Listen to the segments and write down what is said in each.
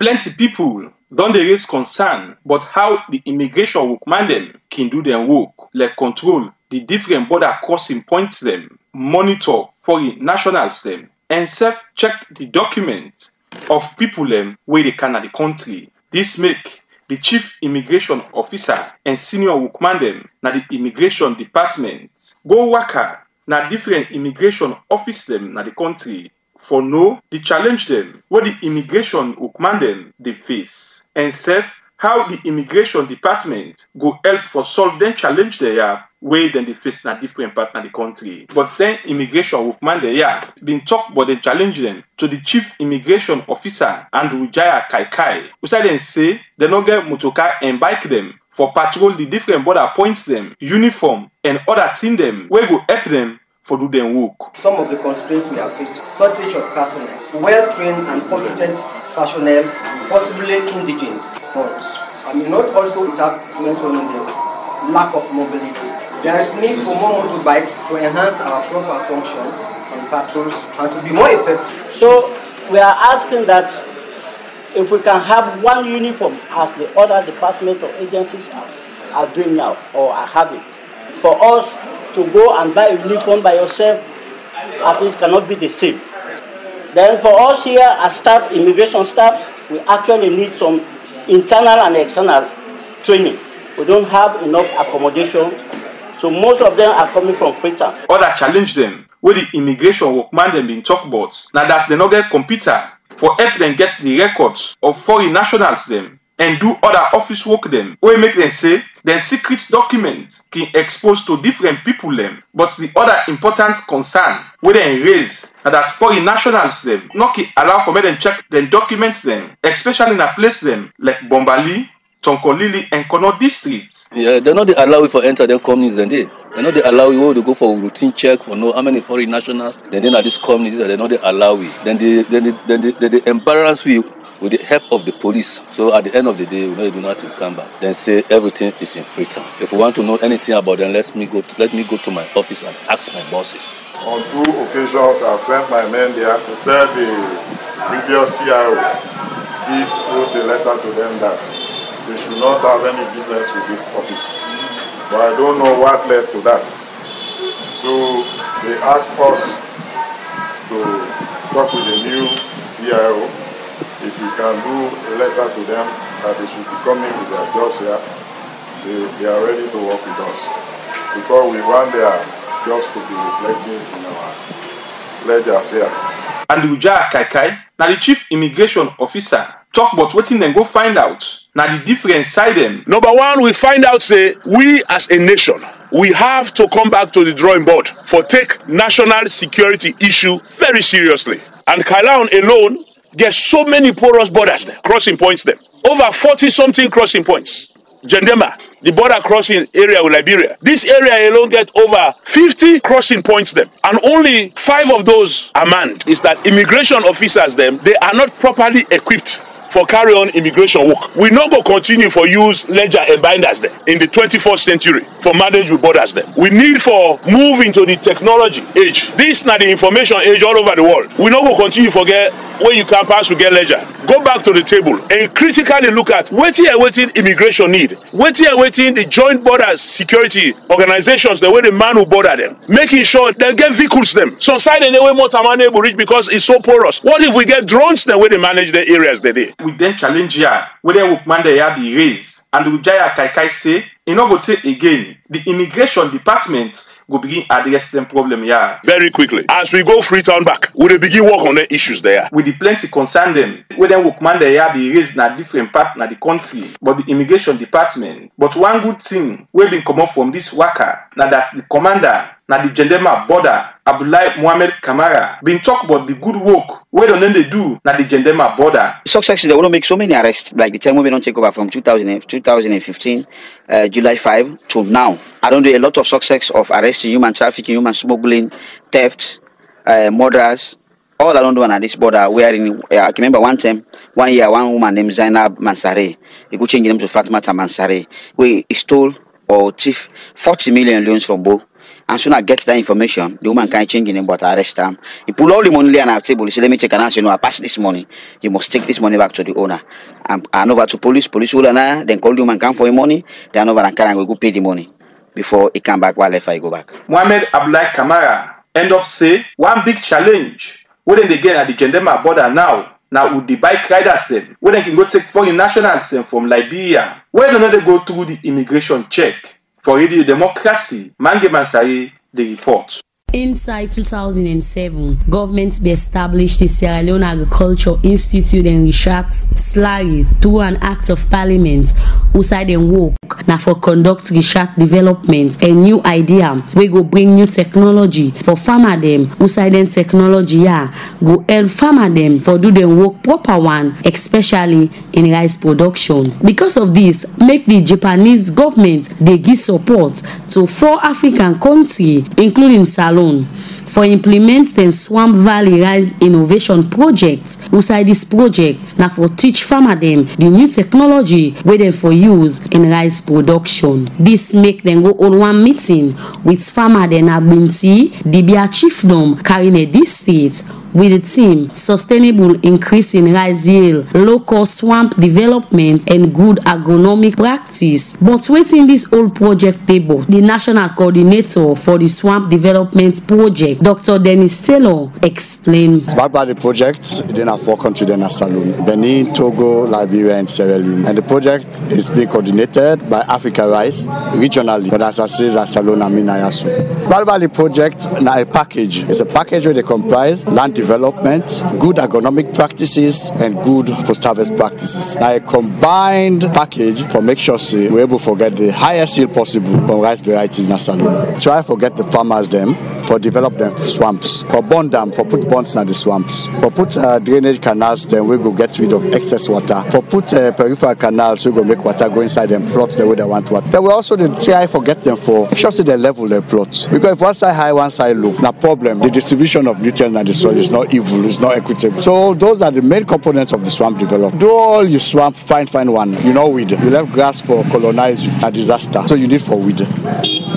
Plenty people don't they raise concern but how the immigration workman them can do their work, like control the different border crossing points them, monitor foreign nationals them, and self-check the document of people them where they can at the country. This make the chief immigration officer and senior workman them na the immigration department go waka na different immigration office them na the country for know the challenge them what the immigration workman them they face and self how the immigration department go help for solve them challenge they are way then they face na different part of the country. But then immigration workman they are been talk about the challenge them to the chief immigration officer Andrew Jaya Kaikai. We say then say they no get motorcar and bike them for patrol the different border points them, uniform and other thing them where go help them for do their work. Some of the constraints we are facing: shortage of personnel, well-trained and competent personnel, possibly indigenous, but I mean not also without mentioning the lack of mobility. There is need for more motorbikes to enhance our proper function on patrols and to be more effective. So we are asking that if we can have one uniform as the other departments or agencies are doing now or are having, for us to go and buy a uniform by yourself at least cannot be the same. Then for us here as staff, immigration staff, we actually need some internal and external training. We don't have enough accommodation, so most of them are coming from Freetown. Other challenge them where the immigration workman them been talk about now that they not get computer for help them get the records of foreign nationals them and do other office work them where make them say their secret document can expose to different people them. But the other important concern where they raise that foreign nationals them not allow for me them check them documents them, especially in a place them like Bombali, Tonkolili and Kono districts. Yeah, they're not allowed for enter their companies then they. They're not allow to go for routine check for know how many foreign nationals. Then at these companies they're not allow we. Then they embarrass we with the help of the police. So at the end of the day, we know you do not have to come back. Then say everything is in Freetown. If you want to know anything about them, let me go to my office and ask my bosses. On 2 occasions, I've sent my men there to say the previous CIO wrote a letter to them that they should not have any business with this office. But I don't know what led to that. So they asked us to talk with the new CIO if we can do a letter to them that they should be coming with their jobs here. They are ready to work with us because we want their jobs to be reflecting in our ledgers here. And Ujaya Kaikai, now the chief immigration officer, talk about what then go find out. Now the different side them. Number one, we find out say we as a nation, we have to come back to the drawing board for take national security issue very seriously. And Kailaon alone gets so many porous borders there, crossing points there. Over 40-something crossing points. Jendema, the border crossing area with Liberia. This area alone get over 50 crossing points them. And only 5 of those are manned. Is that immigration officers them, they are not properly equipped for carry on immigration work. We not go continue for use ledger and binders there in the 21st century for manage with borders there. We need for move into the technology age. This not the information age all over the world. We not go continue forget where you can pass to get ledger. Go back to the table and critically look at waiting immigration need. Waiting the joint borders security organizations the way the man who border them. Making sure they get vehicles them. Some side anyway more time able reach because it's so porous. What if we get drones the way they manage the areas they did? We then challenge here whether workman they have be raised. And Ujaya Kaikai say, you know, go say again, the immigration department will begin address them problem here. Very quickly. As we go Freetown back, we will begin work on the issues there. With the plenty concern them, whether workman they have be raised in a different part in the country, but the immigration department. But one good thing we been come up from this worker, now that the commander, now the Jendema border, Abdullah Mohamed Kamara, been talk about the good work where they do now the Jendema border. Success, they want to make so many arrests, like the time when we don't take over from 2015, July 5 to now. I don't do a lot of success of arresting human trafficking, human smuggling, theft, murders. All I don't do on this border. We are in. I can remember one year, one woman named Zainab Mansare. He could change them to Fatimata Mansare. We stole or thief 40 million loans from Bo. And soon I get that information, the woman can't change him, but I arrest him. He pull all the money on our table. He said, let me check and answer. I pass this money. You must take this money back to the owner. And over to police will then call the woman come for the money. Then over and Karen will go pay the money before he come back while if I go back. Mohamed Abdullahi Kamara end up say one big challenge. When they get at the Gendema border now with the bike riders them, when they can go take foreign nationals from Liberia, when they go through the immigration check. For Radio Democracy, Mange Mansaye, the report. Inside 2007, government established the Sierra Leone Agriculture Institute and Richard Slary through an act of parliament who said and work now for conduct research development, a new idea we go bring new technology for farmer them who said then technology go help farmer them for do them work proper one, especially in rice production. Because of this, make the Japanese government they give support to 4 African countries, including Salon, for implement the Swamp Valley Rice Innovation Project. Inside this project, now for teach farmer them the new technology where them for use in rice production. This make them go on one meeting with farmer then Abinti, Dibia Chiefdom, carrying this state with the team sustainable increase in rice yield, low-cost swamp development, and good agronomic practice. But waiting this old project table, the national coordinator for the swamp development project, Dr. Dennis Taylor, explained. It's backed by the project in our 4 countries in Salone: Benin, Togo, Liberia, and Sierra Leone. And the project is being coordinated by Africa Rice regionally, but as I say, Salone and Minayasu. Backed by the project, now a package. It's a package where they comprise land development, good agronomic practices, and good post-harvest practices. Now a combined package for make sure we're able to get the highest yield possible from rice varieties in Salone. Try to get the farmers them for develop them swamps, for bond them, for put bonds in the swamps, for put drainage canals, then we go get rid of excess water, for put peripheral canals, we go make water go inside them plots the way they want water. Then we also try to get them for make sure they level their plots. Because if one side high, one side low, no problem. The distribution of nutrients in the soil is not evil, it's not equitable. So those are the main components of the swamp development. Do all you swamp, find one. You know weed. You left grass for colonize you, a disaster. So you need for weed.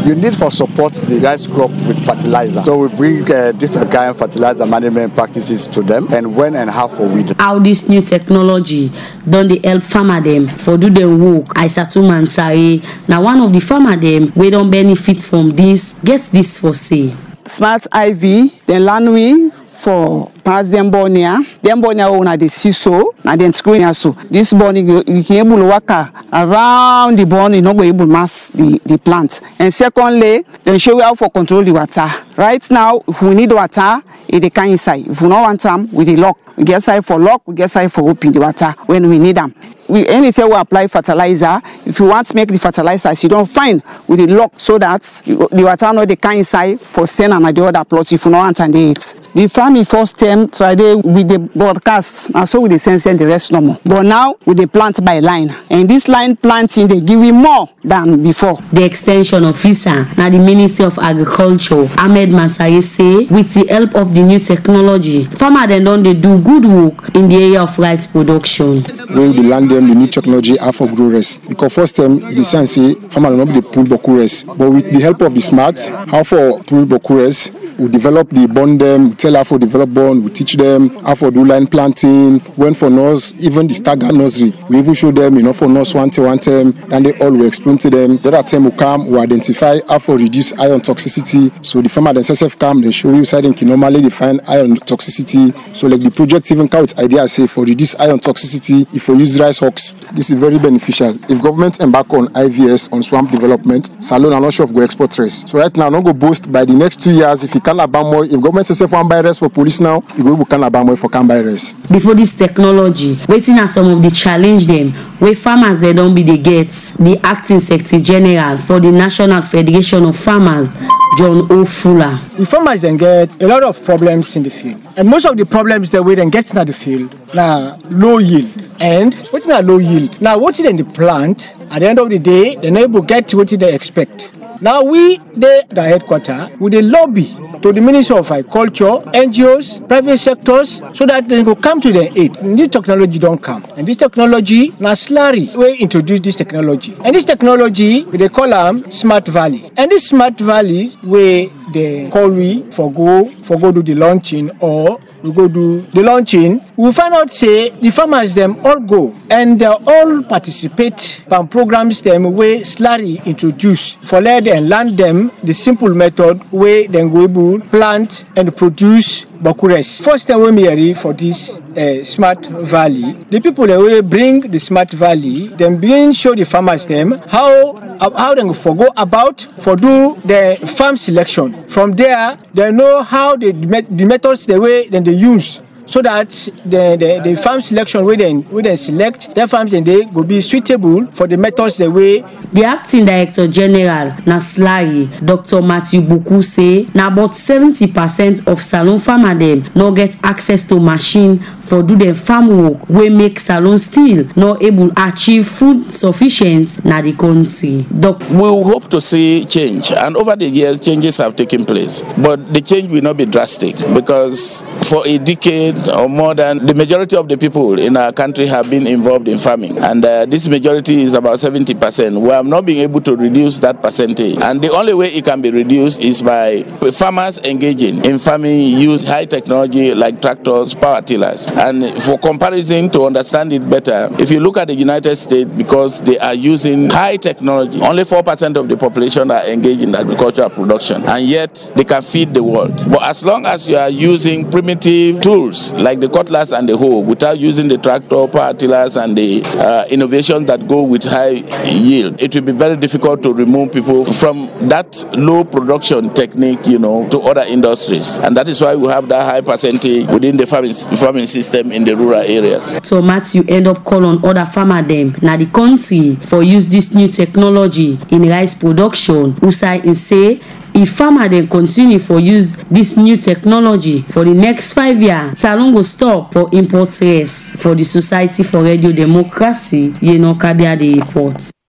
You need for support the rice crop with fertilizer. So we bring different kind of fertilizer management practices to them, and when and how for weed. How this new technology done they help farmer them for do the work. Aisatu Mansaye, now one of the farmer them we don't benefit from this. Get this for say. Smart IV, the Lanui for pass them bornia on the siso and then screen so this burning you can able to work around the burn, you not go able to mass the plant. And secondly, then show you how for control the water. Right now, if we need water, it can inside. If we don't want them, we the lock. We get side for lock, we get side for open the water when we need them. Anytime we apply fertilizer, if you want to make the fertilizer, you don't find with the lock so that the water not the kind inside for send and the other plots if you don't want and it. The farming first time tried with the broadcast and so with the sense and the rest no more. But now with the plant by line, and this line planting they give you more than before. The extension officer now the Ministry of Agriculture, Ahmed Mansaye, say with the help of the new technology, farmers then don't they do good work in the area of rice production. When we land them the new technology are for growers. Because first time the sense say farmers will not be the pull bokures, but with the help of the smart, how for pull bokures, we develop the bond them, tell how for develop bond, we teach them how for do line planting, when for nurse, even the stagger nursery, we even show them, for nurse one time, and they all will explain to them. The other time we come, we identify how for reduce iron toxicity. So the farmer themselves come, they show you side and can normally define iron toxicity. So like the project even count idea say for reduce iron toxicity, if we use rice hawks, this is very beneficial. If government embark on IVS, on swamp development, Salone and not sure of go export rice. So right now, not go boast by the next 2 years, if you can buy more, if government says one buy rice for police now, you go can buy more for can buy rice. Before this technology, waiting at some of the challenge them, where farmers they don't be the gets, the acting Secretary General for the National Federation of Farmers, John O. Fuller. The farmers then get a lot of problems in the field. And most of the problems that we then get into the field now low yield. And what's not low yield? Now what's in the plant, at the end of the day, the neighbor get what they expect. Now we, the headquarters, with the lobby to the Ministry of Agriculture, NGOs, private sectors, so that they will come to their aid. This technology don't come. And this technology, now Slurry, we introduce this technology. And this technology, they call them smart valleys. And these smart valleys, where they call we for go do the launching, or we go do the launching, we find out say the farmers them all go and they all participate from programs them where Slurry introduce for let and learn them the simple method where they go able plant and produce bokures. First time we marry for this smart valley, the people that will bring the smart valley, then begin show the farmers them how they go about for do the farm selection. From there, they know how the methods the way then they use, so that the farm selection we then select their farms and they go be suitable for the methods the way. The acting director general na Slurry, Dr. Matthew Buku, say na about 70% of Salone farmer them no get access to machine for do the farm work wey make Salone still not able achieve food sufficient na the country. We hope to see change, and over the years changes have taken place, but the change will not be drastic because for a decade or more than the majority of the people in our country have been involved in farming, and this majority is about 70%. We have not been able to reduce that percentage, and the only way it can be reduced is by farmers engaging in farming, use high technology like tractors, power tillers. And for comparison, to understand it better, if you look at the United States, because they are using high technology, only 4% of the population are engaged in agricultural production, and yet they can feed the world. But as long as you are using primitive tools like the cutlass and the hoe without using the tractor, power tillers, and the innovations that go with high yield, it will be very difficult to remove people from that low production technique, to other industries. And that is why we have that high percentage within the farming system in the rural areas. So Matthew end up call on other farmer them na the country for use this new technology in rice production. Usai say if farmer then continue for use this new technology for the next 5 years, Salone will stop for import rice. For the Society for Radio Democracy, Kabia the report.